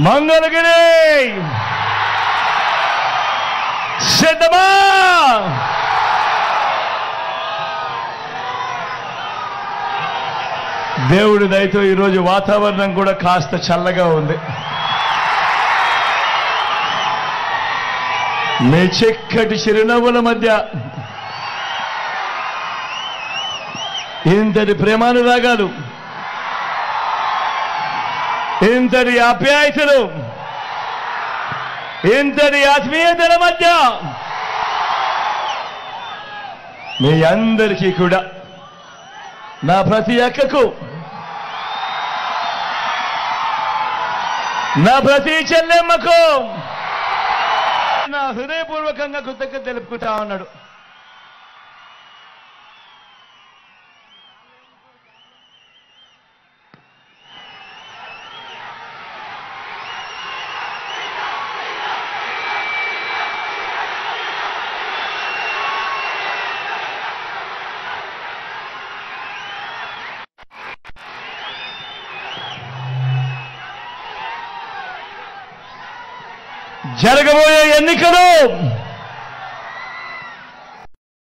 మంగళగిరి సిద్ధమా? దేవుడి దయతో ఈరోజు వాతావరణం కూడా కాస్త చల్లగా ఉంది. మీ చిక్కటి చిరునవ్వుల మధ్య ఇంతటి ప్రేమానురాగాలు, ఇంతటి ఆప్యాయతలు, ఇంతటి ఆత్మీయతల మధ్య మీ అందరికీ కూడా నా ప్రతి అక్కకు, నా ప్రతి చెల్లెమ్మకు నా హృదయపూర్వకంగా కృతజ్ఞత తెలుపుకుంటా ఉన్నాడు. జరగబోయే ఎన్నికలు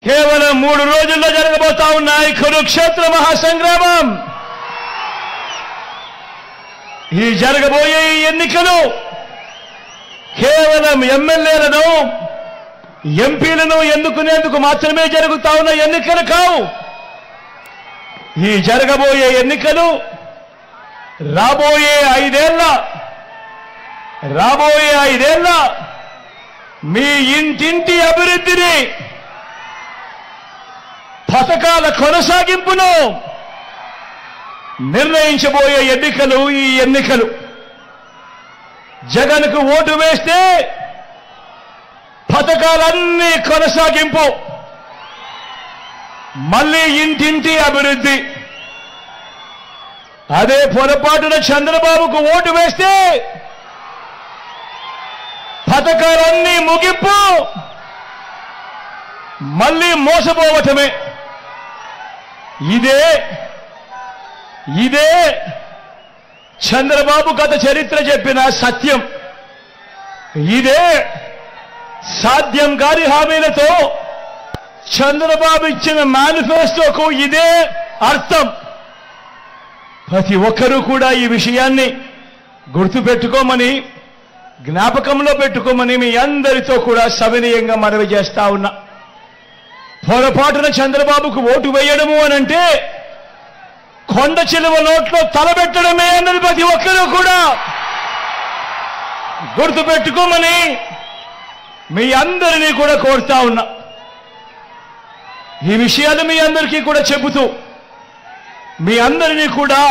కేవలం 3 రోజుల్లో జరగబోతా ఉన్నాయి. కురుక్షేత్ర మహాసంగ్రామం. ఈ జరగబోయే ఎన్నికలు కేవలం ఎమ్మెల్యేలను, ఎంపీలను ఎన్నుకునేందుకు మాత్రమే జరుగుతా ఉన్న ఎన్నికలు కావు. ఈ జరగబోయే ఎన్నికలు రాబోయే 5 ఏళ్ల మీ ఇంటింటి అభివృద్ధిని, పథకాల కొనసాగింపును నిర్ణయించబోయే ఎన్నికలు ఈ ఎన్నికలు. జగన్కు ఓటు వేస్తే పథకాలన్నీ కొనసాగింపు, మళ్ళీ ఇంటింటి అభివృద్ధి. అదే పొరపాటున చంద్రబాబుకు ఓటు వేస్తే పథకాలన్నీ ముగింపు, మళ్ళీ మోసపోవటమే. ఇదే చంద్రబాబు గత చరిత్ర చెప్పిన సత్యం. ఇదే సాధ్యం కాని హామీలతో చంద్రబాబు ఇచ్చిన మేనిఫెస్టోకు ఇదే అర్థం. ప్రతి ఒక్కరూ కూడా ఈ విషయాన్ని గుర్తుపెట్టుకోమని, జ్ఞాపకంలో పెట్టుకోమని మీ అందరితో కూడా సవినయంగా మనవి చేస్తా ఉన్నా. పొరపాటున చంద్రబాబుకు ఓటు వేయడము అనంటే కొండ చిలువ నోట్లో తలబెట్టడమే అన్నది ప్రతి ఒక్కరూ కూడా గుర్తుపెట్టుకోమని మీ అందరినీ కూడా కోరుతా ఉన్నా. ఈ విషయాలు మీ అందరికీ కూడా చెబుతూ, మీ అందరినీ కూడా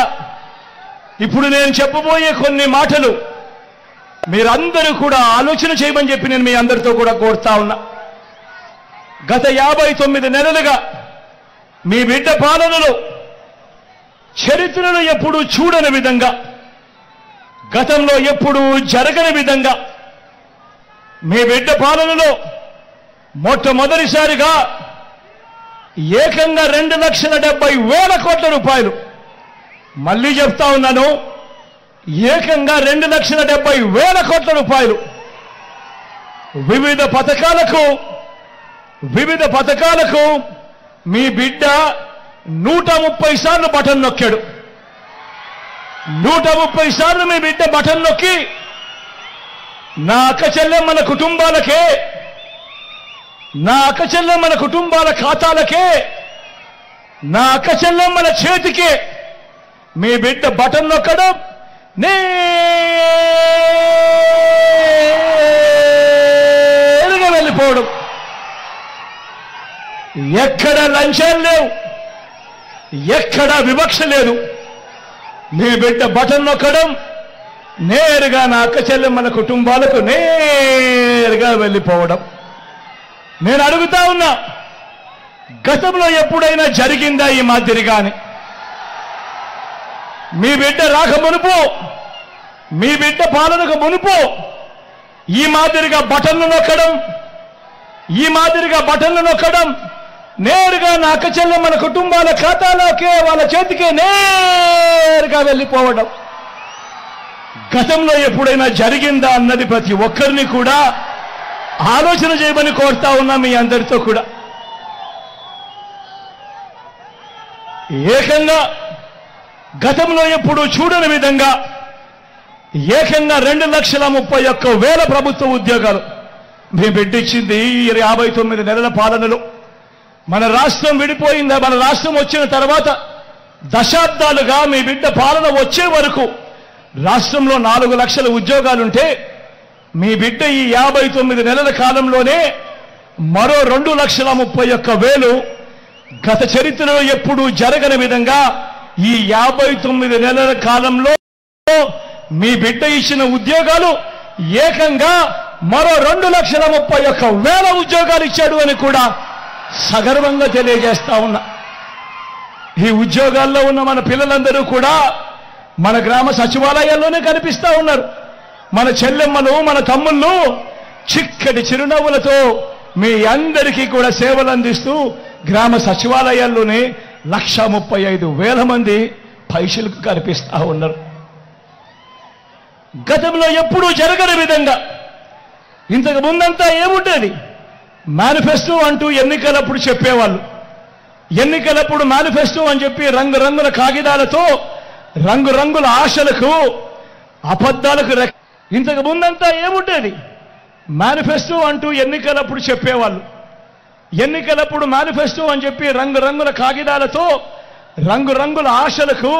ఇప్పుడు నేను చెప్పబోయే కొన్ని మాటలు మీరందరూ కూడా ఆలోచన చేయమని చెప్పి నేను మీ అందరితో కూడా కోరుతా ఉన్నా. గత 59 నెలలుగా మీ బిడ్డ పాలనలో చరిత్రను ఎప్పుడూ చూడని విధంగా, గతంలో ఎప్పుడూ జరగని విధంగా మీ బిడ్డ పాలనలో మొట్టమొదటిసారిగా ఏకంగా 2,70,000 కోట్ల రూపాయలు, మళ్ళీ చెప్తా ఉన్నాను, ఏకంగా 2,70,000 కోట్ల రూపాయలు వివిధ పథకాలకు మీ బిడ్డ 130 సార్లు బటన్ నొక్కాడు. 130 సార్లు మీ బిడ్డ బటన్ నొక్కి నా అక్క చెల్లెమ్మల కుటుంబాల ఖాతాలకే, నా అక్క చెల్లెమ్మల చేతికే మీ బిడ్డ బటన్ నొక్కడం, నేరుగా వెళ్ళిపోవడం. ఎక్కడ లంచాలు లేవు, ఎక్కడ వివక్ష లేదు. మీ బిడ్డ బటన్ నొక్కడం, నేరుగా నా అక్క చెల్లెమ్మల కుటుంబాలకు నేరుగా వెళ్ళిపోవడం. నేను అడుగుతా ఉన్నా, గతంలో ఎప్పుడైనా జరిగిందా ఈ మాదిరిగాని? మీ బిడ్డ రాక మునుపు, మీ బిడ్డ పాలనకు మునుపు ఈ మాదిరిగా బటన్లు నొక్కడం, నేరుగా నా అక్క చెల్లెమ్మల కుటుంబాల ఖాతాలోకే, వాళ్ళ చేతికే నేరుగా వెళ్ళిపోవడం. గతంలో ఎప్పుడైనా జరిగిందా అన్నది ప్రతి ఒక్కరిని కూడా ఆలోచన చేయమని కోరుతా ఉన్నా మీ అందరితో కూడా. ఏకంగా గతంలో ఎప్పుడు చూడని విధంగా ఏకంగా 2,31,000 ప్రభుత్వ ఉద్యోగాలు మేము బిడ్డిచ్చింది 59 నెలల పాలనలో. మన రాష్ట్రం విడిపోయిందా, మన రాష్ట్రం వచ్చిన తర్వాత దశాబ్దాలుగా మీ బిడ్డ పాలన వచ్చే వరకు రాష్ట్రంలో 4 లక్షల ఉద్యోగాలుంటే మీ బిడ్డ ఈ 59 నెలల కాలంలోనే మరో 2,31,000 గత చరిత్రలో ఎప్పుడూ జరగని విధంగా ఈ 59 నెలల కాలంలో మీ బిడ్డ ఇచ్చిన ఉద్యోగాలు ఏకంగా మరో 2,31,000 ఉద్యోగాలు ఇచ్చాడు అని కూడా సగర్వంగా తెలియజేస్తా ఉన్నా. ఈ ఉద్యోగాల్లో ఉన్న మన పిల్లలందరూ కూడా మన గ్రామ సచివాలయాల్లోనే కనిపిస్తా ఉన్నారు. మన చెల్లెమ్మలు, మన తమ్ముళ్ళు చిక్కటి చిరునవ్వులతో మీ అందరికీ కూడా సేవలు అందిస్తూ గ్రామ సచివాలయాల్లోనే 1,35,000 మంది పైసలకు కనిపిస్తా ఉన్నారు. గతంలో ఎప్పుడూ జరగని విధంగా ఇంతకు ముందంతా ఏముండేది, మేనిఫెస్టో అంటూ ఎన్నికలప్పుడు చెప్పేవాళ్ళు. ఎన్నికలప్పుడు మేనిఫెస్టో అని చెప్పి రంగురంగుల కాగితాలతో రంగురంగుల ఆశలకు అబద్ధాలకు ఇంతకు ముందంతా ఏముండేది, మేనిఫెస్టో అంటూ ఎన్నికలప్పుడు చెప్పేవాళ్ళు. ఎన్నికలప్పుడు మేనిఫెస్టో అని చెప్పి రంగురంగుల కాగితాలతో రంగురంగుల ఆశలకు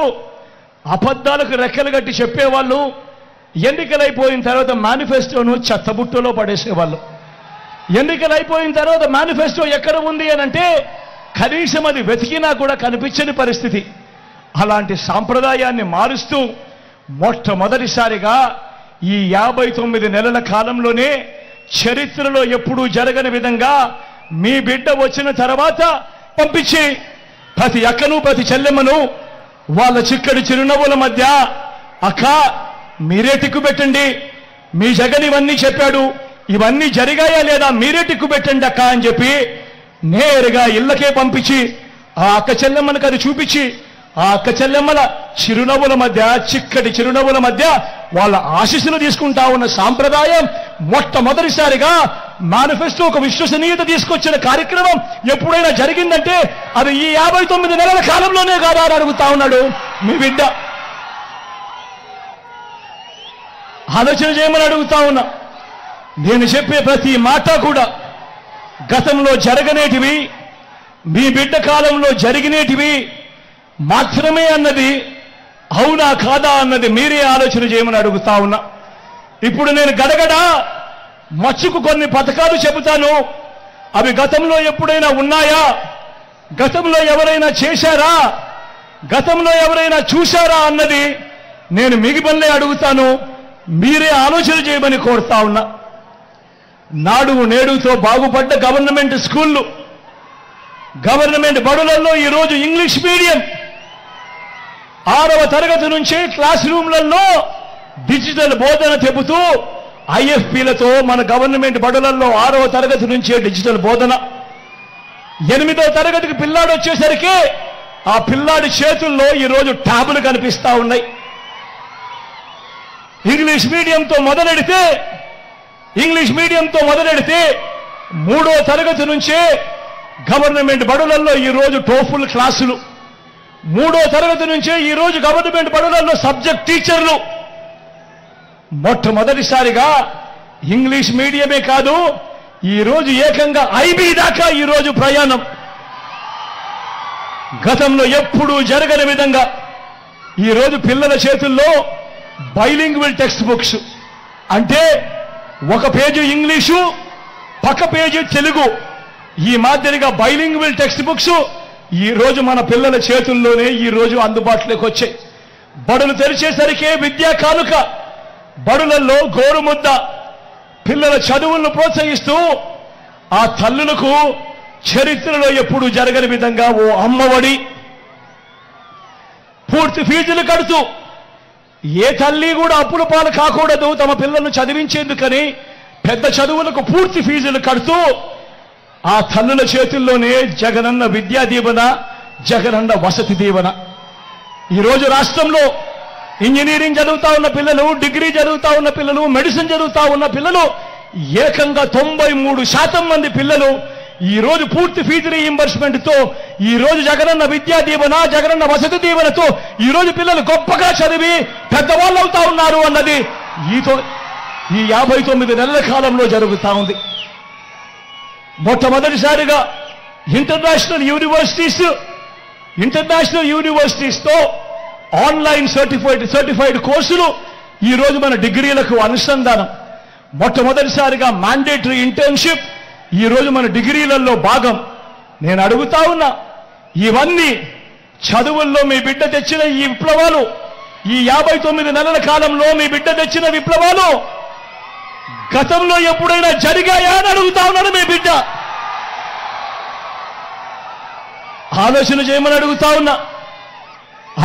అబద్ధాలకు రెక్కలు కట్టి చెప్పేవాళ్ళు. ఎన్నికలైపోయిన తర్వాత మేనిఫెస్టోను చెత్తబుట్టలో పడేసేవాళ్ళు. ఎన్నికలైపోయిన తర్వాత మేనిఫెస్టో ఎక్కడ ఉంది అని అంటే కనీసం అది వెతికినా కూడా కనిపించని పరిస్థితి. అలాంటి సాంప్రదాయాన్ని మారుస్తూ మొట్టమొదటిసారిగా ఈ 59 నెలల కాలంలోనే చరిత్రలో ఎప్పుడూ జరగని విధంగా మీ బిడ్డ వచ్చిన తర్వాత పంపించి ప్రతి అక్కను ప్రతి చెల్లెమ్మను వాళ్ళ చిక్కడి చిరునవ్వుల మధ్య అక్క మీరే టిక్కు పెట్టండి, మీ జగన్ ఇవన్నీ చెప్పాడు, ఇవన్నీ జరిగాయా లేదా మీరే టిక్కు పెట్టండి అక్క అని చెప్పి నేరుగా ఇళ్ళకే పంపించి ఆ అక్క చెల్లెమ్మలకు అది చూపించి ఆ అక్క చెల్లెమ్మల చిరునవ్వుల మధ్య చిక్కటి చిరునవ్వుల మధ్య వాళ్ళ ఆశీస్సులు తీసుకుంటా ఉన్న సాంప్రదాయం మొట్టమొదటిసారిగా మేనిఫెస్టో ఒక విశ్వసనీయత తీసుకొచ్చిన కార్యక్రమం ఎప్పుడైనా జరిగిందంటే అది ఈ 59 నెలల కాలంలోనే కాదా అని అడుగుతా ఉన్నాడు మీ బిడ్డ. ఆలోచన చేయమని అడుగుతా ఉన్నా. నేను చెప్పే ప్రతి మాట కూడా గతంలో జరగనేటివి, మీ బిడ్డ కాలంలో జరిగినేటివి మాత్రమే అన్నది అవునా కాదా అన్నది మీరే ఆలోచన చేయమని అడుగుతా ఉన్నా. ఇప్పుడు నేను గడగడ మచ్చుకు కొన్ని పథకాలు చెబుతాను. అవి గతంలో ఎప్పుడైనా ఉన్నాయా, గతంలో ఎవరైనా చేశారా, గతంలో ఎవరైనా చూశారా అన్నది నేను మిగిలిపల్లే అడుగుతాను. మీరే ఆలోచన చేయమని కోరుతా ఉన్నా. నాడు నేడుతో బాగుపడ్డ గవర్నమెంట్ స్కూళ్ళు, గవర్నమెంట్ బడులలో ఈరోజు ఇంగ్లీష్ మీడియం 6వ తరగతి నుంచే క్లాస్ రూమ్లలో డిజిటల్ బోధన చెబుతూ ఐఎఫ్పీలతో మన గవర్నమెంట్ బడులలో 6వ తరగతి నుంచే డిజిటల్ బోధన. 8వ తరగతికి పిల్లాడు వచ్చేసరికి ఆ పిల్లాడి చేతుల్లో ఈరోజు ట్యాబులు కనిపిస్తా ఉన్నాయి. ఇంగ్లీష్ మీడియంతో మొదలెడితే 3వ తరగతి నుంచే గవర్నమెంట్ బడులలో ఈరోజు టోఫుల్ క్లాసులు, 3వ తరగతి నుంచే ఈరోజు గవర్నమెంట్ బడులలో సబ్జెక్ట్ టీచర్లు. మొట్టమొదటిసారిగా ఇంగ్లీష్ మీడియమే కాదు ఈరోజు ఏకంగా ఐబీ దాకా ఈరోజు ప్రయాణం. గతంలో ఎప్పుడూ జరగని విధంగా ఈరోజు పిల్లల చేతుల్లో బైలింగ్వల్ టెక్స్ట్ బుక్స్, అంటే ఒక పేజీ ఇంగ్లీషు పక్క పేజీ తెలుగు, ఈ మాదిరిగా బైలింగ్వల్ టెక్స్ట్ బుక్స్ ఈరోజు మన పిల్లల చేతుల్లోనే ఈరోజు అందుబాటులోకి వచ్చాయి. బడులు తెరిచేసరికే విద్యా కానుక, బడులలో గోరుముద్ద, పిల్లల చదువులను ప్రోత్సహిస్తూ ఆ తల్లులకు చరిత్రలో ఎప్పుడు జరగని విధంగా ఓ అమ్మఒడి, పూర్తి ఫీజులు కడుతూ ఏ తల్లి కూడా అప్పుల పాలు కాకూడదు, తమ పిల్లలను చదివించేందుకని పెద్ద చదువులకు పూర్తి ఫీజులు కడుతూ ఆ తల్లుల చేతుల్లోనే జగనన్న విద్యా దీవెన, జగనన్న వసతి దీవెన. ఈరోజు రాష్ట్రంలో ఇంజనీరింగ్ చదువుతా ఉన్న పిల్లలు, డిగ్రీ చదువుతా ఉన్న పిల్లలు, మెడిసిన్ చదువుతా ఉన్న పిల్లలు ఏకంగా 93% మంది పిల్లలు ఈ రోజు పూర్తి ఫీజు రీయింబర్స్మెంట్ తో ఈ రోజు జగనన్న విద్యా దీవెన, జగనన్న వసతి దీవెనతో ఈ రోజు పిల్లలు గొప్పగా చదివి పెద్దవాళ్ళు అవుతా ఉన్నారు అన్నది ఈ 59 నెలల కాలంలో జరుగుతా ఉంది. మొట్టమొదటిసారిగా ఇంటర్నేషనల్ యూనివర్సిటీస్ తో ఆన్లైన్ సర్టిఫైడ్ కోర్సులు ఈ రోజు మన డిగ్రీలకు అనుసంధానం. మొట్టమొదటిసారిగా మ్యాండేటరీ ఇంటర్న్షిప్ ఈ రోజు మన డిగ్రీలలో భాగం. నేను అడుగుతా ఉన్నా, ఇవన్నీ చదువుల్లో మీ బిడ్డ తెచ్చిన ఈ విప్లవాలు, ఈ 59 నెలల కాలంలో మీ బిడ్డ తెచ్చిన విప్లవాలు గతంలో ఎప్పుడైనా జరిగాయా అని అడుగుతా ఉన్నాడు మీ బిడ్డ. ఆలోచన చేయమని అడుగుతా ఉన్నా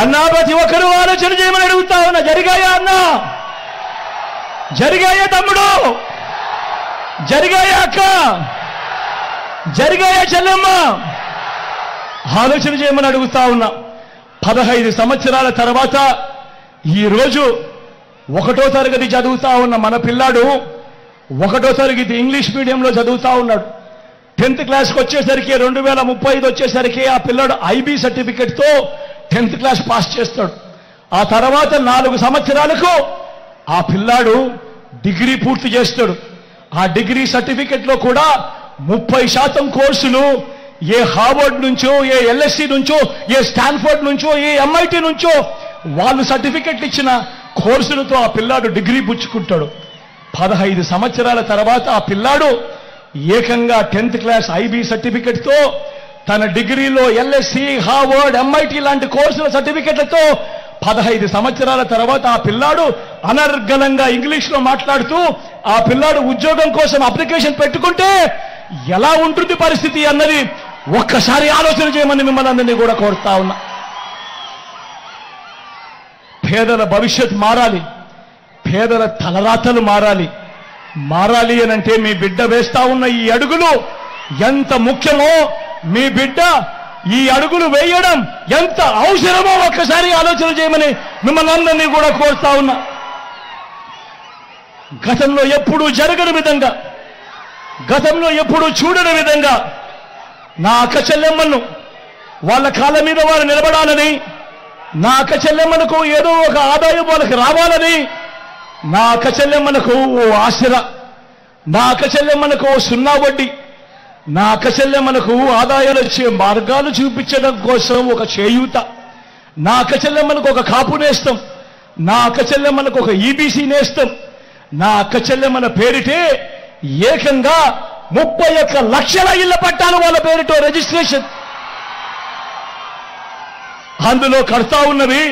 అన్నా, ప్రతి ఒక్కరూ ఆలోచన చేయమని అడుగుతా ఉన్నా. జరిగాయా అన్నా? జరిగాయా తమ్ముడు? జరిగాయా అక్క? జరిగాయా చెల్లెమ్మ? ఆలోచన చేయమని అడుగుతా ఉన్నా. 15 సంవత్సరాల తర్వాత ఈరోజు 1వ తరగతి చదువుతా ఉన్న మన పిల్లాడు 1వ తరగతి ఇంగ్లీష్ మీడియంలో చదువుతా ఉన్నాడు. 10th క్లాస్కి వచ్చేసరికి 2035 వచ్చేసరికి ఆ పిల్లాడు IB సర్టిఫికెట్తో 10th క్లాస్ పాస్ చేస్తాడు. ఆ తర్వాత 4 సంవత్సరాలకు ఆ పిల్లాడు డిగ్రీ పూర్తి చేస్తాడు. ఆ డిగ్రీ సర్టిఫికెట్లో కూడా 30% కోర్సులు ఏ హార్వర్డ్ నుంచో, ఏ LSE నుంచో, ఏ స్టాన్ఫోర్డ్ నుంచో, ఏ MIT నుంచో వాళ్ళు సర్టిఫికెట్లు ఇచ్చిన కోర్సులతో ఆ పిల్లాడు డిగ్రీ పుచ్చుకుంటాడు. 15 సంవత్సరాల తర్వాత ఆ పిల్లాడు ఏకంగా 10th క్లాస్ IB సర్టిఫికెట్తో తన డిగ్రీలో LSE, హార్వర్డ్, MIT లాంటి కోర్సుల సర్టిఫికెట్లతో 15 సంవత్సరాల తర్వాత ఆ పిల్లాడు అనర్గళంగా ఇంగ్లీష్లో మాట్లాడుతూ ఆ పిల్లాడు ఉద్యోగం కోసం అప్లికేషన్ పెట్టుకుంటే ఎలా ఉంటుంది పరిస్థితి అన్నది ఒక్కసారి ఆలోచన చేయమని మిమ్మల్ని అందరినీ కూడా కోరుతా ఉన్నా. పేదల భవిష్యత్ మారాలి, పేదల తలరాతలు మారాలి అనంటే మీ బిడ్డ వేస్తా ఉన్న ఈ అడుగులు ఎంత ముఖ్యమో, మీ బిడ్డ ఈ అడుగులు వేయడం ఎంత అవసరమో ఒక్కసారి ఆలోచన చేయమని మిమ్మల్ని అందరినీ కూడా కోరుతా ఉన్నా. గతంలో ఎప్పుడూ జరగని విధంగా, గతంలో ఎప్పుడూ చూడని విధంగా నా అక్క చెల్లెమ్మను వాళ్ళ కాళ్ళ మీద వారు నిలబడాలని, నా అక్క చెల్లెమ్మలకు ఏదో ఒక ఆదాయం వాళ్ళకి రావాలని, నా అక్క చెల్లెమ్మలకు ఓ ఆసరా, నా అక్క చెల్లెమ్మలకు ఓ 0 వడ్డీ, నా అక్క చెల్లెమ్మలకు ఆదాయాలు వచ్చే మార్గాలు చూపించడం కోసం ఒక చేయూత, నా అక్క చెల్లెమ్మలకు ఒక కాపు నేస్తం, నా అక్క చెల్లెమ్మలకు ఒక EBC నేస్తం, నా అక్క చెల్లెమ్మల పేరిటే ఏకంగా 31 లక్షల ఇళ్ల పట్టాలు వాళ్ళ పేరుతో రిజిస్ట్రేషన్. అందులో కడతా ఉన్నవి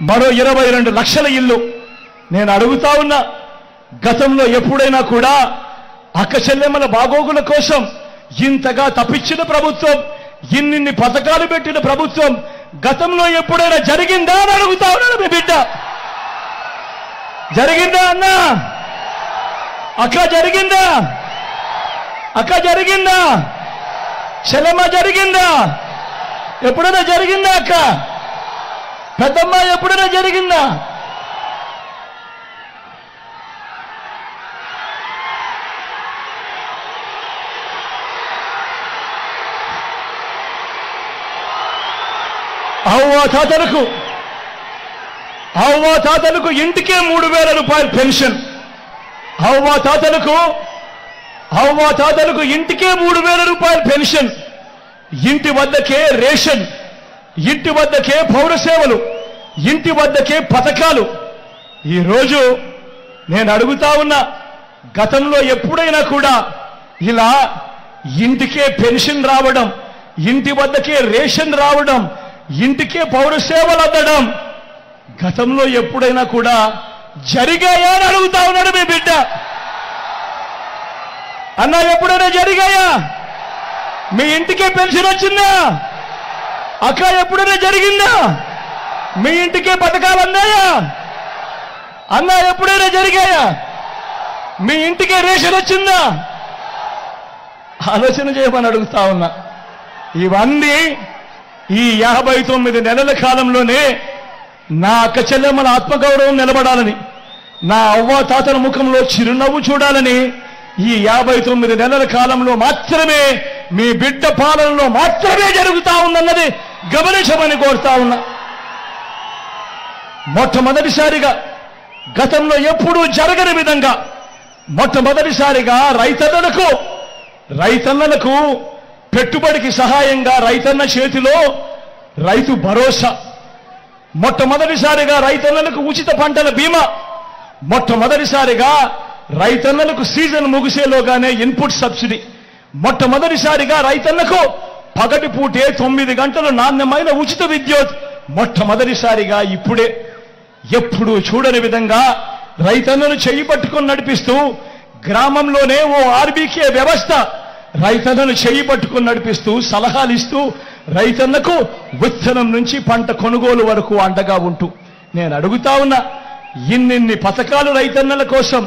మరో 22 లక్షల ఇల్లు. నేను అడుగుతా ఉన్నా, గతంలో ఎప్పుడైనా కూడా అక్క చెల్లెమ్మల బాగోగుల కోసం ఇంతగా తప్పించిన ప్రభుత్వం, ఇన్ని పథకాలు పెట్టిన ప్రభుత్వం గతంలో ఎప్పుడైనా జరిగిందా అని అడుగుతా ఉన్నాడు మీ బిడ్డ. జరిగిందా అన్నా? అక్క జరిగిందా? అక్క జరిగిందా? చెల్లెమ్మ జరిగిందా? ఎప్పుడైనా జరిగిందా అక్క? పెద్దమ్మ ఎప్పుడైనా జరిగిందా? అవ్వ తాతలకు ఇంటికే 3,000 రూపాయలు పెన్షన్. అవ్వ తాతలకు ఇంటికే 3,000 రూపాయల పెన్షన్. ఇంటి వద్దకే రేషన్, ఇంటి వద్దకే పౌర సేవలు, ఇంటి వద్దకే పథకాలు. ఈరోజు నేను అడుగుతా ఉన్నా, గతంలో ఎప్పుడైనా కూడా ఇలా ఇంటికే పెన్షన్ రావడం, ఇంటి వద్దకే రేషన్ రావడం, ఇంటికే పౌర సేవలు అందడం గతంలో ఎప్పుడైనా కూడా జరిగాయా అని అడుగుతా ఉన్నాడు మీ బిడ్డ. అన్నా ఎప్పుడైనా జరిగాయా? మీ ఇంటికే పెన్షన్ వచ్చిందా? అక్క ఎప్పుడైనా జరిగిందా? మీ ఇంటికే పథకాలు అందాయా? అన్నా ఎప్పుడైనా జరిగాయా? మీ ఇంటికే రేషన్ వచ్చిందా? ఆలోచన చేయమని అడుగుతా ఉన్నా. ఇవన్నీ ఈ 59 నెలల కాలంలోనే నా అక్క చెల్లెమ్మల ఆత్మగౌరవం నిలబడాలని, నా అవ్వ తాతల ముఖంలో చిరునవ్వు చూడాలని ఈ 59 నెలల కాలంలో మాత్రమే మీ బిడ్డ పాలనలో మాత్రమే జరుగుతా ఉందన్నది గమనించమని కోరుతా ఉన్నా. మొట్టమొదటిసారిగా గతంలో ఎప్పుడూ జరగని విధంగా మొట్టమొదటిసారిగా రైతన్నలకు పెట్టుబడికి సహాయంగా రైతన్న చేతిలో రైతు భరోసా, మొట్టమొదటిసారిగా రైతన్నలకు ఉచిత పంటల బీమా, మొట్టమొదటిసారిగా రైతన్నలకు సీజన్ ముగిసేలోగానే ఇన్పుట్ సబ్సిడీ, మొట్టమొదటిసారిగా రైతన్నకు పగటిపూటే 9 గంటలు నాణ్యమైన ఉచిత విద్యుత్, మొట్టమొదటిసారిగా ఇప్పుడే ఎప్పుడూ చూడని విధంగా రైతన్నను చెయ్యి పట్టుకొని నడిపిస్తూ గ్రామంలోనే ఓ ఆర్బీకే వ్యవస్థ రైతన్నను చెయ్యి పట్టుకొని నడిపిస్తూ సలహాలు ఇస్తూ రైతన్నకు విత్తనం నుంచి పంట కొనుగోలు వరకు అండగా ఉంటూ నేను అడుగుతా ఉన్నా, ఇన్నిన్ని పథకాలు రైతన్నల కోసం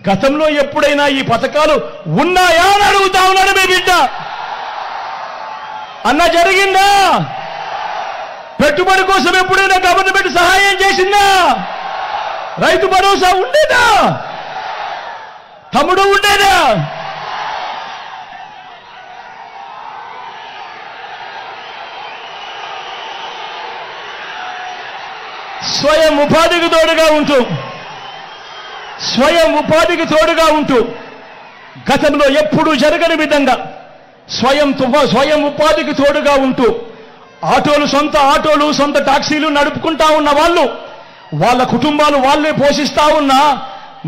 గతంలో ఎప్పుడైనా ఈ పథకాలు ఉన్నాయా అని అడుగుతా ఉన్నాడు మీ బిడ్డ. అన్న జరిగిందా? పెట్టుబడి కోసం ఎప్పుడైనా గవర్నమెంట్ సహాయం చేసిందా? రైతు భరోసా ఉండేదా? తమ్ముడు ఉండేదా? స్వయం ఉపాధికి తోడుగా ఉంటూ గతంలో ఎప్పుడూ జరగని విధంగా స్వయం ఉపాధికి తోడుగా ఉంటూ సొంత ఆటోలు సొంత టాక్సీలు నడుపుకుంటా ఉన్న వాళ్ళు, వాళ్ళ కుటుంబాలు వాళ్ళే పోషిస్తా ఉన్న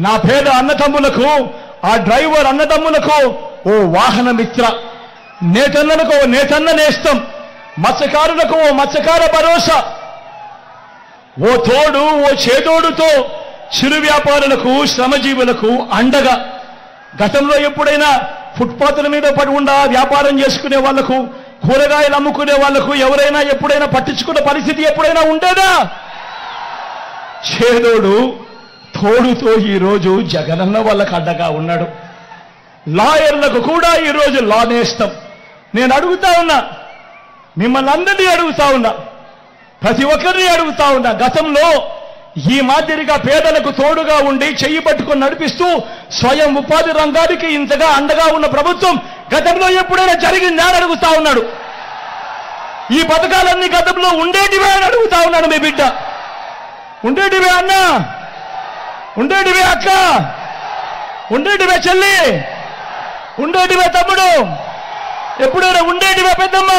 నా పేద అన్నదమ్ములకు, ఆ డ్రైవర్ అన్నదమ్ములకు ఓ వాహన మిత్ర, నేతన్నలకు ఓ నేతన్న నేస్తం, మత్స్యకారులకు ఓ మత్స్యకార భరోసా, ఓ తోడు ఓ చేదోడుతో చిరు వ్యాపారులకు శ్రమజీవులకు అండగా. గతంలో ఎప్పుడైనా ఫుట్పాత్ల మీద పడి ఉండా వ్యాపారం చేసుకునే వాళ్లకు, కూరగాయలు అమ్ముకునే వాళ్లకు ఎవరైనా ఎప్పుడైనా పట్టించుకున్న పరిస్థితి ఎప్పుడైనా ఉండేదా? చేదోడు తోడుతో ఈరోజు జగనన్న వాళ్ళకు అండగా ఉన్నాడు. లాయర్లకు కూడా ఈరోజు లా నేస్తం. నేను అడుగుతా ఉన్నా, మిమ్మల్ని అందరినీ అడుగుతా ఉన్నా, ప్రతి ఒక్కరిని అడుగుతా ఉన్నా, గతంలో ఈ మాదిరిగా పేదలకు తోడుగా ఉండి చెయ్యి పట్టుకొని నడిపిస్తూ స్వయం ఉపాధి రంగానికి ఇంతగా అండగా ఉన్న ప్రభుత్వం గతంలో ఎప్పుడైనా జరిగిందా అని అడుగుతా ఉన్నాడు. ఈ పథకాలన్నీ గతంలో ఉండేటివే అని అడుగుతా ఉన్నాడు మీ బిడ్డ. ఉండేటివే అన్న, ఉండేటివే అక్క, ఉండేటివే చెల్లి, ఉండేటివే తమ్ముడు, ఎప్పుడైనా ఉండేటివే పెద్దమ్మ.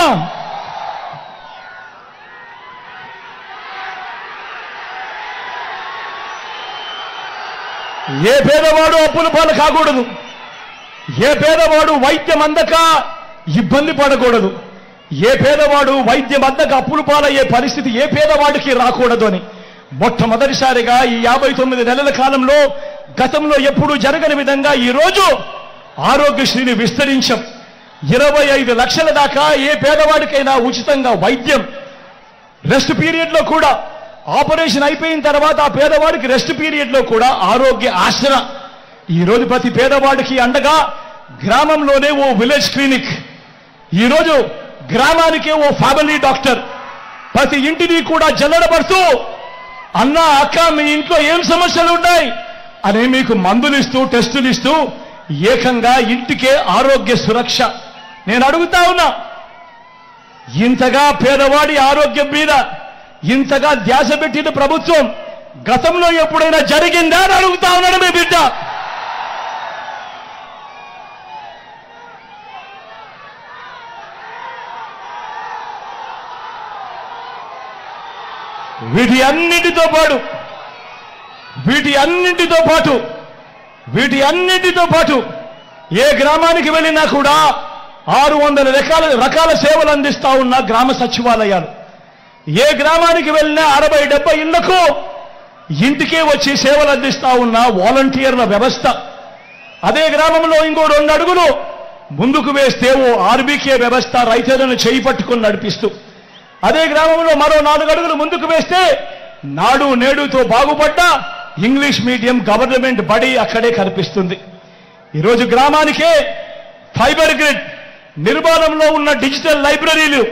ఏ పేదవాడు అప్పుల పాలు కాకూడదు, ఏ పేదవాడు వైద్యం అందక ఇబ్బంది పడకూడదు, ఏ పేదవాడు వైద్యం అందక అప్పుల పాలయ్యే పరిస్థితి ఏ పేదవాడికి రాకూడదు అని మొట్టమొదటిసారిగా ఈ 59 నెలల కాలంలో గతంలో ఎప్పుడూ జరగని విధంగా ఈరోజు ఆరోగ్యశ్రీని విస్తరించాం. 25 లక్షల దాకా ఏ పేదవాడికైనా ఉచితంగా వైద్యం, రెస్ట్ పీరియడ్ లో కూడా ఆపరేషన్ అయిపోయిన తర్వాత ఆ పేదవాడికి రెస్ట్ పీరియడ్ లో కూడా ఆరోగ్య ఆసరా. ఈరోజు ప్రతి పేదవాడికి అండగా గ్రామంలోనే ఓ విలేజ్ క్లినిక్, ఈరోజు గ్రామానికే ఓ ఫ్యామిలీ డాక్టర్, ప్రతి ఇంటిని కూడా జల్లడపడుతూ అన్న అక్క మీ ఇంట్లో ఏం సమస్యలు ఉన్నాయి అని మీకు మందులు ఇస్తూ టెస్టులు ఇస్తూ ఏకంగా ఇంటికే ఆరోగ్య సురక్ష. నేను అడుగుతా ఉన్నా, ఇంతగా పేదవాడి ఆరోగ్యం మీద ఇంతగా ధ్యాస పెట్టిన ప్రభుత్వం గతంలో ఎప్పుడైనా జరిగిందా అని అడుగుతా ఉన్నాడు మీ బిడ్డ. వీటి అన్నింటితో పాటు ఏ గ్రామానికి వెళ్ళినా కూడా 600 రకాల సేవలు అందిస్తా ఉన్న గ్రామ సచివాలయాలు, ఏ గ్రామానికి వెళ్ళినా 60-70 ఇళ్లకు ఇంటికే వచ్చి సేవలు అందిస్తా ఉన్న వాలంటీర్ల వ్యవస్థ, అదే గ్రామంలో ఇంకో 2 అడుగులు ముందుకు వేస్తే ఓ ఆర్బీకే వ్యవస్థ రైతులను చేయి పట్టుకొని నడిపిస్తూ, అదే గ్రామంలో మరో 4 అడుగులు ముందుకు వేస్తే నాడు నేడుతో బాగుపడ్డ ఇంగ్లీష్ మీడియం గవర్నమెంట్ బడి అక్కడే కనిపిస్తుంది. ఈరోజు గ్రామానికే ఫైబర్ గ్రిడ్ నిర్మాణంలో ఉన్న డిజిటల్ లైబ్రరీలు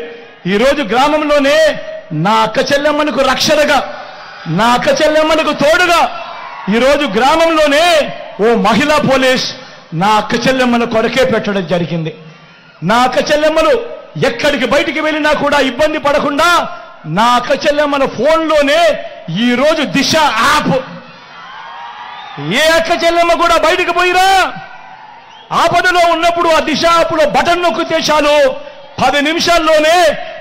ఈరోజు గ్రామంలోనే నా అక్క చెల్లెమ్మలకు రక్షణగా నా అక్క చెల్లెమ్మలకు తోడుగా ఈరోజు గ్రామంలోనే ఓ మహిళా పోలీస్ నా అక్క చెల్లెమ్మల కొరకే పెట్టడం జరిగింది. నా అక్క చెల్లెమ్మలు ఎక్కడికి బయటికి వెళ్ళినా కూడా ఇబ్బంది పడకుండా నా అక్క చెల్లెమ్మల ఫోన్లోనే ఈరోజు దిశ యాప్. ఏ అక్క చెల్లెమ్మ కూడా బయటికి పోయిరా ఆపదలో ఉన్నప్పుడు ఆ దిశ యాప్లో బటన్ నొక్కితే చాలు 10 నిమిషాల్లోనే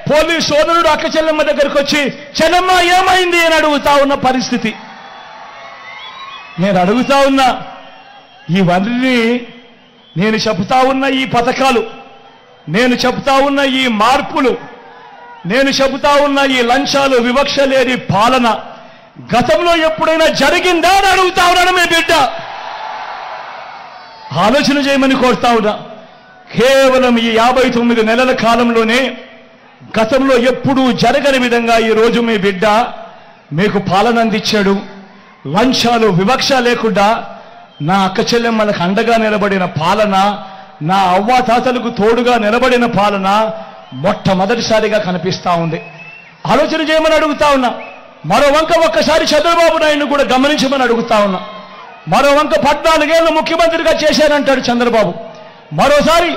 పోలీస్ సోదరుడు అక్క చెల్లెమ్మ దగ్గరకు వచ్చి చెల్లెమ్మ ఏమైంది అని అడుగుతా ఉన్న పరిస్థితి. నేను అడుగుతా ఉన్నా, ఇవన్నీ నేను చెబుతా ఉన్న ఈ పథకాలు, నేను చెబుతా ఉన్న ఈ మార్పులు, నేను చెబుతా ఉన్న ఈ లంచాలు, వివక్ష లేని పాలన గతంలో ఎప్పుడైనా జరిగిందా అని అడుగుతా ఉన్నాను. మీ బిడ్డ ఆలోచన చేయమని కోరుతా ఉన్నా. కేవలం ఈ 59 నెలల కాలంలోనే గతంలో ఎప్పుడూ జరగని విధంగా ఈరోజు మీ బిడ్డ మీకు పాలన అందించాడు. లంచాలు, వివక్ష లేకుండా నా అక్క చెల్లెమ్మలకు అండగా నిలబడిన పాలన, నా అవ్వాతాతలకు తోడుగా నిలబడిన పాలన మొట్టమొదటిసారిగా కనిపిస్తా ఉంది. ఆలోచన చేయమని అడుగుతా ఉన్నా. మరో వంక ఒక్కసారి చంద్రబాబు నాయుడును కూడా గమనించమని అడుగుతా ఉన్నా. మరో వంక 14 ఏళ్ళు ముఖ్యమంత్రిగా చేశానంటాడు చంద్రబాబు, మరోసారి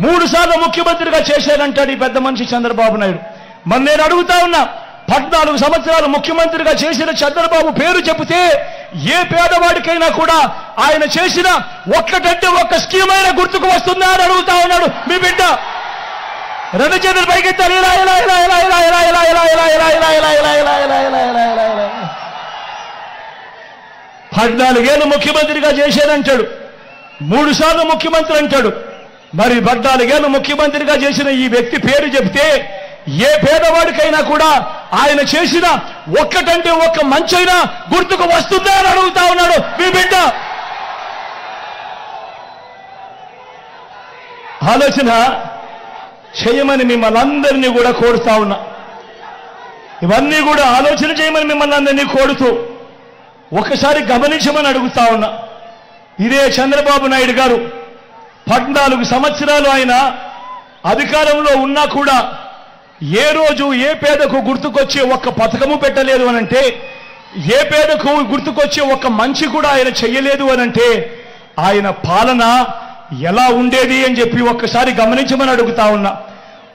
3 సార్లు ముఖ్యమంత్రిగా చేశానంటాడు ఈ పెద్ద మనిషి చంద్రబాబు నాయుడు. మరి నేను అడుగుతా ఉన్నా, 14 సంవత్సరాలు ముఖ్యమంత్రిగా చేసిన చంద్రబాబు పేరు చెబితే ఏ పేదవాడికైనా కూడా ఆయన చేసిన ఒక్కటంటే ఒక్క స్కీమ్ అయినా గుర్తుకు వస్తుందా అని అడుగుతా ఉన్నాడు మీ బిడ్డ. 2 చేతులు పైకెత్తారు. 14 ఏళ్ళు ముఖ్యమంత్రిగా చేశానంటాడు, 3 సార్లు ముఖ్యమంత్రి అంటాడు. మరి 14 ఏళ్ళు ముఖ్యమంత్రిగా చేసిన ఈ వ్యక్తి పేరు చెబితే ఏ పేదవాడికైనా కూడా ఆయన చేసిన ఒక్కటంటే ఒక్క మంచైనా గుర్తుకు వస్తుందా అని అడుగుతా ఉన్నాడు మీ బిడ్డ. ఆలోచన చేయమని మిమ్మల్ని అందరినీ కూడా కోరుతా ఉన్నా. ఇవన్నీ కూడా ఆలోచన చేయమని మిమ్మల్ని అందరినీ కోరుతూ ఒకసారి గమనించమని అడుగుతా ఉన్నా. ఇదే చంద్రబాబు నాయుడు గారు 14 సంవత్సరాలు ఆయన అధికారంలో ఉన్నా కూడా ఏ రోజు ఏ పేదకు గుర్తుకొచ్చే ఒక్క పథకము పెట్టలేదు అనంటే, ఏ పేదకు గుర్తుకొచ్చే ఒక్క మంచి కూడా ఆయన చెయ్యలేదు అనంటే ఆయన పాలన ఎలా ఉండేది అని చెప్పి ఒక్కసారి గమనించమని అడుగుతా ఉన్నా.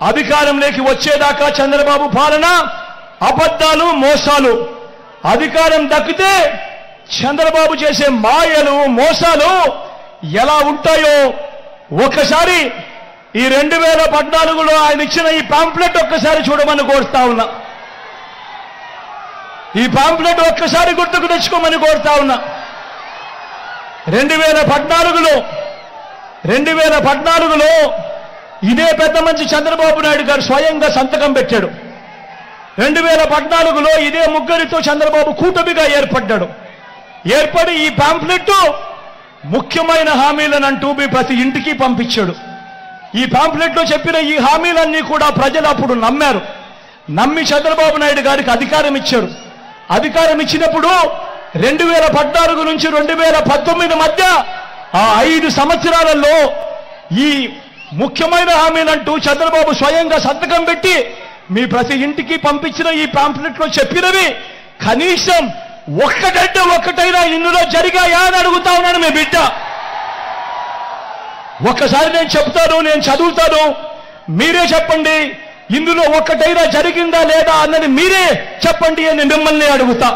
అధికారంలోకి వచ్చేదాకా చంద్రబాబు పాలన అబద్ధాలు, మోసాలు. అధికారం దక్కితే చంద్రబాబు చేసే మాయలు, మోసాలు ఎలా ఉంటాయో ఒక్కసారి ఈ 2014లో ఆయన ఇచ్చిన ఈ పాంప్లెట్ ఒక్కసారి చూడమని కోరుతా ఉన్నా. ఈ పాంప్లెట్ ఒక్కసారి గుర్తుకు తెచ్చుకోమని కోరుతా ఉన్నా. 2014లో ఇదే పెద్ద మంచి చంద్రబాబు నాయుడు గారు స్వయంగా సంతకం పెట్టాడు. 2014లో ఇదే ముగ్గురితో చంద్రబాబు కూటమిగా ఏర్పడ్డాడు. ఏర్పడి ఈ పాంప్లెట్ ముఖ్యమైన హామీలనంటూ మీ ప్రతి ఇంటికి పంపించాడు. ఈ పాంప్లెట్లో చెప్పిన ఈ హామీలన్నీ కూడా ప్రజలు అప్పుడు నమ్మారు. నమ్మి చంద్రబాబు నాయుడు గారికి అధికారం ఇచ్చారు. అధికారం ఇచ్చినప్పుడు 2014 నుంచి 2019 మధ్య ఆ 5 సంవత్సరాలలో ఈ ముఖ్యమైన హామీలంటూ చంద్రబాబు స్వయంగా సంతకం పెట్టి మీ ప్రతి ఇంటికి పంపించిన ఈ పాంప్లెట్లో చెప్పినవి కనీసం ఒక్కటంటే ఒక్కటైనా ఇందులో జరిగాయా అని అడుగుతా ఉన్నాను మీ బిడ్డ. ఒక్కసారి నేను చెప్తాను, నేను చదువుతాను, మీరే చెప్పండి. ఇందులో ఒక్కటైనా జరిగిందా లేదా అన్నది మీరే చెప్పండి అని మిమ్మల్ని అడుగుతా.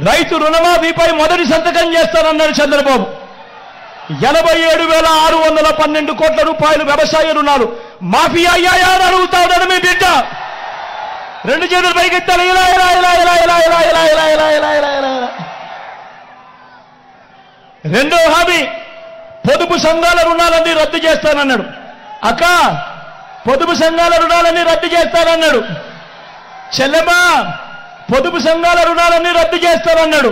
రైతు రుణమాఫీపై మొదటి సంతకం చేస్తానన్నాడు చంద్రబాబు. 87,612 కోట్ల రూపాయలు వ్యవసాయ రుణాలు మాఫీ అయ్యాయా అని అడుగుతా ఉన్నాడు మీ బిడ్డ. 2 చేతులు పైకెత్తాలి. రెండో హామీ పొదుపు సంఘాల రుణాలన్నీ రద్దు చేస్తానన్నాడు. అక్క, పొదుపు సంఘాల రుణాలన్నీ రద్దు చేస్తానన్నాడు. చెల్లెమ్మా, పొదుపు సంఘాల రుణాలన్నీ రద్దు చేస్తానన్నాడు.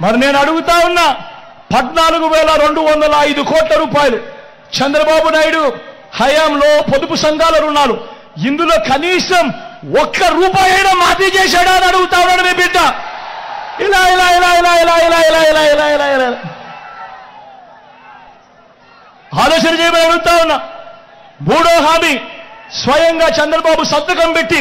మరి నేను అడుగుతా ఉన్నా, 14,205 కోట్ల రూపాయలు చంద్రబాబు నాయుడు హయాంలో పొదుపు సంఘాల రుణాలు, ఇందులో కనీసం ఒక్క రూపాయి అయినా మాఫీ చేశాడా అని అడుగుతా ఉన్నాడు మీ బిడ్డ. ఇలా ఇలా ఇలా ఇలా ఇలా ఇలా ఇలా ఇలా ఇలా ఇలా ఇలా ఆలోచన చేయమని అడుగుతా ఉన్నా. మూడో హామీ స్వయంగా చంద్రబాబు సంతకం పెట్టి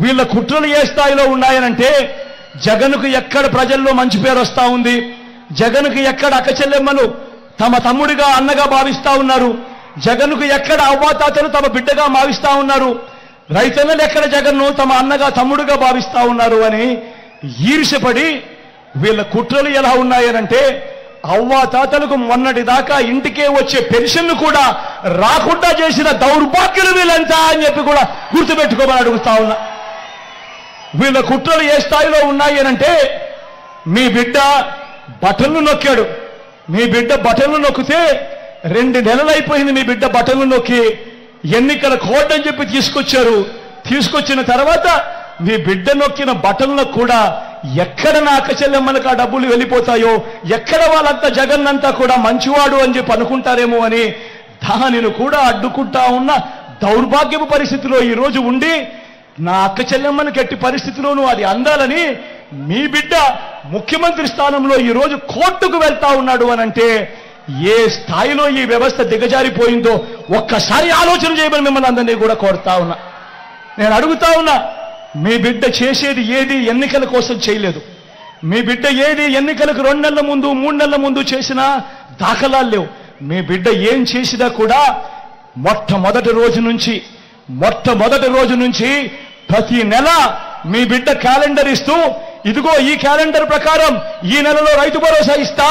వీళ్ళ కుట్రలు ఏ స్థాయిలో ఉన్నాయనంటే, జగన్కు ఎక్కడ ప్రజల్లో మంచి పేరు వస్తా ఉంది, జగన్కు ఎక్కడ అక్కచెల్లెమ్మలు తమ తమ్ముడిగా అన్నగా భావిస్తా ఉన్నారు, జగన్కు ఎక్కడ అవ్వాతాతలు తమ బిడ్డగా భావిస్తా ఉన్నారు, రైతన్నలు ఎక్కడ జగన్ను తమ అన్నగా తమ్ముడుగా భావిస్తా ఉన్నారు అని ఈర్ష్యపడి వీళ్ళ కుట్రలు ఎలా ఉన్నాయనంటే, అవ్వాతాతలకు మొన్నటి దాకా ఇంటికే వచ్చే పెన్షన్ కూడా రాకుండా చేసిన దౌర్భాగ్యులు వీళ్ళంతా అని చెప్పి కూడా గుర్తుపెట్టుకోమని అడుగుతా ఉన్నా. వీళ్ళ కుట్రలు ఏ స్థాయిలో ఉన్నాయి అనంటే, మీ బిడ్డ బటన్లు నొక్కాడు, మీ బిడ్డ బటన్లు నొక్కితే 2 నెలలు అయిపోయింది మీ బిడ్డ బటన్లు నొక్కి, ఎన్నికల కోడ్ అని చెప్పి తీసుకొచ్చారు. తీసుకొచ్చిన తర్వాత మీ బిడ్డ నొక్కిన బటన్లకు కూడా ఎక్కడ నా అక్కచెల్లెమ్మలకు ఆ డబ్బులు వెళ్ళిపోతాయో, ఎక్కడ వాళ్ళంతా జగన్ అంతా కూడా మంచివాడు అని చెప్పి అనుకుంటారేమో అని దానిని కూడా అడ్డుకుంటా ఉన్న దౌర్భాగ్యపు పరిస్థితిలో ఈరోజు ఉండి, నా అక్కచెల్లెమ్మని గట్టి పరిస్థితిలోనూ అది అందాలని మీ బిడ్డ ముఖ్యమంత్రి స్థానంలో ఈరోజు కోర్టుకు వెళ్తా ఉన్నాడు అనంటే, ఏ స్థాయిలో ఈ వ్యవస్థ దిగజారిపోయిందో ఒక్కసారి ఆలోచన చేయమని మిమ్మల్ని అందరినీ కూడా కోరుతా ఉన్నా. నేను అడుగుతా ఉన్నా, మీ బిడ్డ చేసేది ఏది ఎన్నికల కోసం చేయలేదు. మీ బిడ్డ ఏది ఎన్నికలకు 2 నెలల ముందు 3 నెలల ముందు చేసినా దాఖలాలు లేవు. మీ బిడ్డ ఏం చేసినా కూడా మొట్టమొదటి రోజు నుంచి ప్రతి నెల మీ బిడ్డ క్యాలెండర్ ఇస్తూ, ఇదిగో ఈ క్యాలెండర్ ప్రకారం ఈ నెలలో రైతు భరోసా ఇస్తా,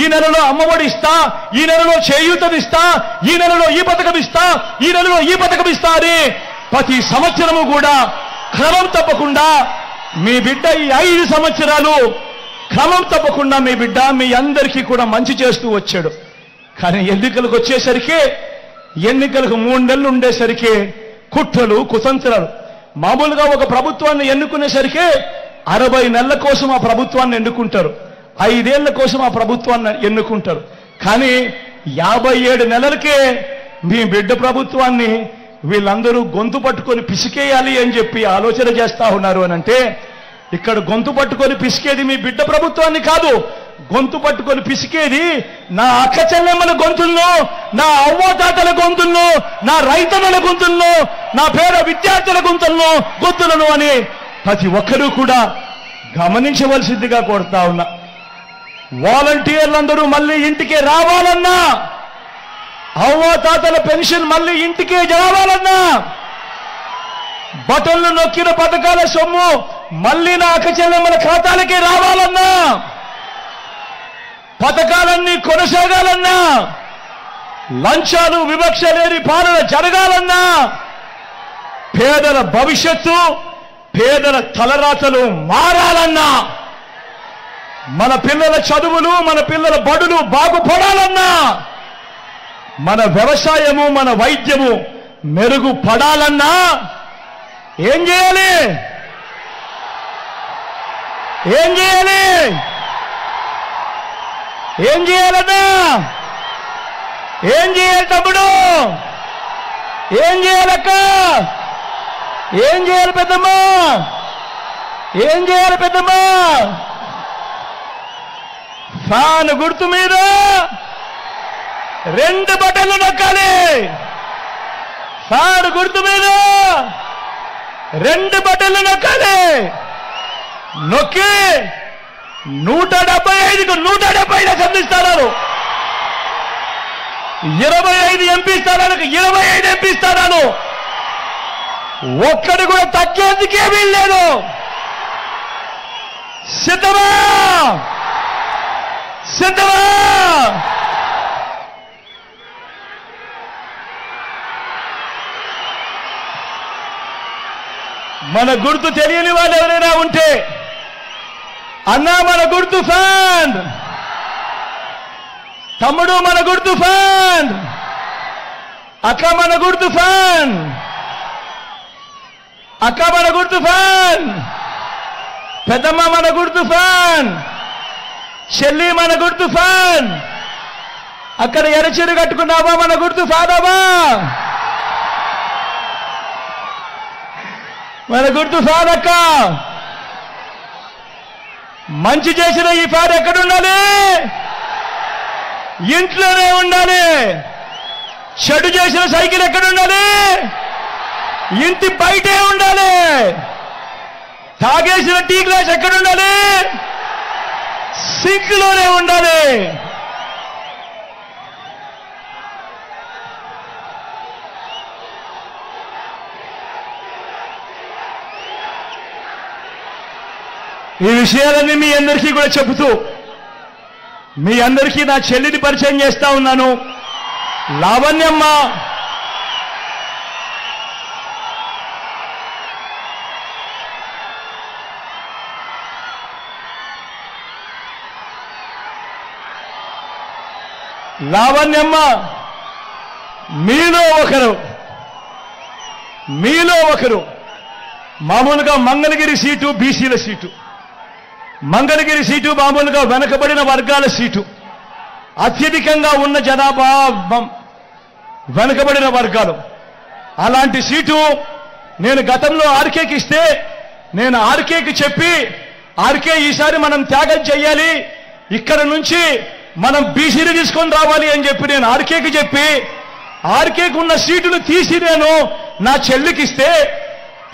ఈ నెలలో అమ్మఒడి ఇస్తా, ఈ నెలలో చేయూతనిస్తా, ఈ నెలలో ఈ పథకం ఇస్తా, ఈ నెలలో ఈ పథకం ఇస్తా అని ప్రతి సంవత్సరము కూడా క్రమం తప్పకుండా మీ బిడ్డ ఈ 5 సంవత్సరాలు క్రమం తప్పకుండా మీ బిడ్డ మీ అందరికీ కూడా మంచి చేస్తూ వచ్చాడు. కానీ ఎన్నికలకు వచ్చేసరికి, ఎన్నికలకు 3 నెలలు ఉండేసరికి కుట్రలు కుతంత్రాలు. మామూలుగా ఒక ప్రభుత్వాన్ని ఎన్నుకునేసరికి 60 నెలల కోసం ఆ ప్రభుత్వాన్ని ఎన్నుకుంటారు, 5 ఏళ్ల కోసం ఆ ప్రభుత్వాన్ని ఎన్నుకుంటారు. కానీ 57 నెలలకే మీ బిడ్డ ప్రభుత్వాన్ని వీళ్ళందరూ గొంతు పట్టుకొని పిసికేయాలి అని చెప్పి ఆలోచన చేస్తా ఉన్నారు అనంటే, ఇక్కడ గొంతు పట్టుకొని పిసికేది మీ బిడ్డ ప్రభుత్వాన్ని కాదు, గొంతు పట్టుకొని పిసికేది నా అక్క చెల్లెమ్మల గొంతుల్లో, నా అవ్వతాతల గొంతుల్లో, నా రైతన్నల గొంతుల్లో, నా పేద విద్యార్థుల గొంతులను అని ప్రతి ఒక్కరూ కూడా గమనించవలసిందిగా కోరుతా ఉన్నా. వాలంటీర్లందరూ మళ్ళీ ఇంటికి రావాలన్నా, అవ్వతాతల పెన్షన్ మళ్ళీ ఇంటికే రావాలన్నా, బటన్లు నొక్కిన పథకాల సొమ్ము మళ్ళీ నా అక్క చెల్లెమ్మల ఖాతాలకే రావాలన్నా, పథకాలన్నీ కొనసాగాలన్నా, లంచాలు వివక్ష లేని పాలన జరగాలన్నా, పేదల భవిష్యత్తు పేదల తలరాతలు మారాలన్నా, మన పిల్లల చదువులు మన పిల్లల బడులు బాగుపడాలన్నా, మన వ్యవసాయము మన వైద్యము మెరుగుపడాలన్నా ఏం చేయాలి? ఏం చేయాలి? ఏం చేయాలన్నా? ఏం చేయాలి తమ్ముడు? ఏం చేయాలక్క? ఏం చేయాలి పెద్దమ్మా? ఏం చేయాలి పెద్దమ్మా? ఫ్యాన్ గుర్తు మీద 2 బటన్లు నొక్కాలి. ఫ్యాన్ గుర్తు మీద 2 బటన్లు నొక్కాలి. నొక్కి 175కు 175 అసెంబ్లీ స్థానాలు, 25 ఎంపీ స్థానాలకు 25 ఎంపీ స్థానాలు, ఒక్కడి కూడా తగ్గేందుకే వీల్లేదు. సిద్ధమా? సిద్ధమా? మన గుర్తు తెలియని వాళ్ళు ఎవరైనా ఉంటే, అన్నా మన గుర్తు ఫ్యాన్, తమ్ముడు మన గుర్తు ఫ్యాన్, అక్క మన గుర్తు ఫ్యాన్, అక్క మన గుర్తు ఫ్యాన్, పెద్దమ్మ మన గుర్తు ఫ్యాన్, చెల్లి మన గుర్తు ఫ్యాన్, అక్కడ ఎరచీరు కట్టుకున్నావా మన గుర్తు ఫ్యానవా? మన గుర్తు ఫ్యాన్ అక్క. మంచి చేసిన ఈ ఫ్యాన్ ఎక్కడుండాలి? ఇంట్లోనే ఉండాలి. చెడు చేసిన సైకిల్ ఎక్కడుండాలి? ఇంటి బయటే ఉండాలి. తాగేసిన టీ గ్లాస్ ఎక్కడ ఉండాలి? సింక్లోనే ఉండాలి. ఈ విషయాలన్నీ మీ అందరికీ కూడా చెబుతూ మీ అందరికీ నా చెల్లిని పరిచయం చేస్తా ఉన్నాను. లావణ్యమ్మ మీలో ఒకరు మామూలుగా మంగళగిరి సీటు బీసీల సీటు, మంగళగిరి సీటు మామూలుగా వెనకబడిన వర్గాల సీటు, అత్యధికంగా ఉన్న జనాభా వెనకబడిన వర్గాలు. అలాంటి సీటు నేను గతంలో ఆర్కేకి ఇస్తే నేను ఆర్కేకి చెప్పి ఆర్కే ఈసారి మనం త్యాగం చెయ్యాలి, ఇక్కడ నుంచి మనం బీసీని తీసుకొని రావాలి అని చెప్పి నేను ఆర్కేకి చెప్పి ఆర్కేకి ఉన్న సీటును తీసి నేను నా చెల్లికి ఇస్తే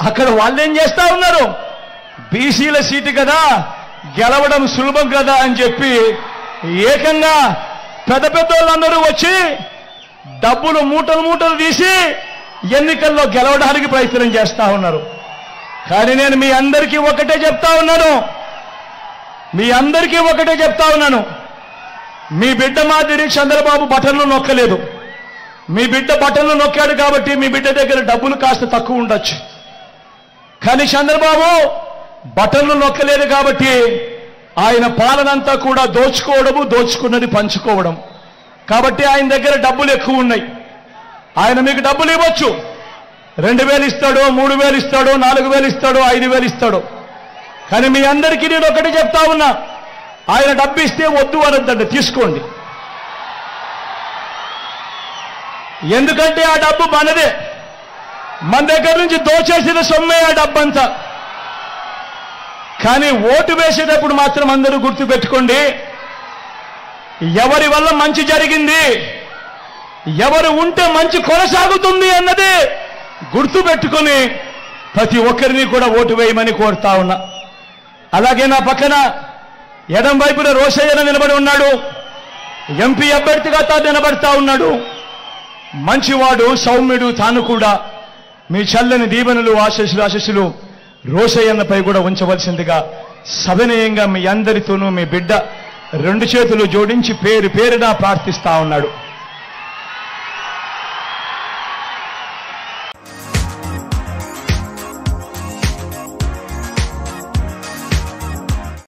అక్కడ వాళ్ళేం చేస్తా ఉన్నారు? బీసీల సీటు కదా, గెలవడం సులభం కదా అని చెప్పి ఏకంగా పెద్ద వాళ్ళందరూ వచ్చి డబ్బులు మూటలు తీసి ఎన్నికల్లో గెలవడానికి ప్రయత్నం చేస్తా ఉన్నారు. కానీ నేను మీ అందరికీ ఒకటే చెప్తా ఉన్నాను, మీ బిడ్డ మాదిరి చంద్రబాబు బటన్లు నొక్కలేదు. మీ బిడ్డ బటన్లు నొక్కాడు కాబట్టి మీ బిడ్డ దగ్గర డబ్బులు కాస్త తక్కువ ఉండొచ్చు. కానీ చంద్రబాబు బటన్లు నొక్కలేదు కాబట్టి ఆయన పాలనంతా కూడా దోచుకున్నది పంచుకోవడం. కాబట్టి ఆయన దగ్గర డబ్బులు ఎక్కువ ఉన్నాయి. ఆయన మీకు డబ్బులు ఇవ్వచ్చు, 2000 ఇస్తాడు, 3000 ఇస్తాడు, 4000 ఇస్తాడు, 5000 ఇస్తాడు. కానీ మీ అందరికీ నేను ఒకటి చెప్తా ఉన్నా, ఆయన డబ్బు ఇస్తే వద్దు అనొద్దండి, తీసుకోండి. ఎందుకంటే ఆ డబ్బు మనదే, మన దగ్గర నుంచి దోచేసిన సొమ్మే ఆ డబ్బంతా. కానీ ఓటు వేసేటప్పుడు మాత్రం అందరూ గుర్తుపెట్టుకోండి, ఎవరి వల్ల మంచి జరిగింది, ఎవరు ఉంటే మంచి కొనసాగుతుంది అన్నది గుర్తుపెట్టుకుని ప్రతి ఒక్కరిని కూడా ఓటు వేయమని కోరుతా ఉన్నా. అలాగే నా పక్కన ఎడం వైపున రోషయ్య నిలబడి ఉన్నాడు, ఎంపీ అభ్యర్థిగా తాను నిలబడతా ఉన్నాడు. మంచివాడు, సౌమ్యుడు, తాను కూడా మీ చల్లని దీవెనలు ఆశీస్సులు రోషయ్యన్నపై కూడా ఉంచవలసిందిగా సవినయంగా మీ అందరితోనూ మీ బిడ్డ 2 చేతులు జోడించి పేరున ప్రార్థిస్తా ఉన్నాడు.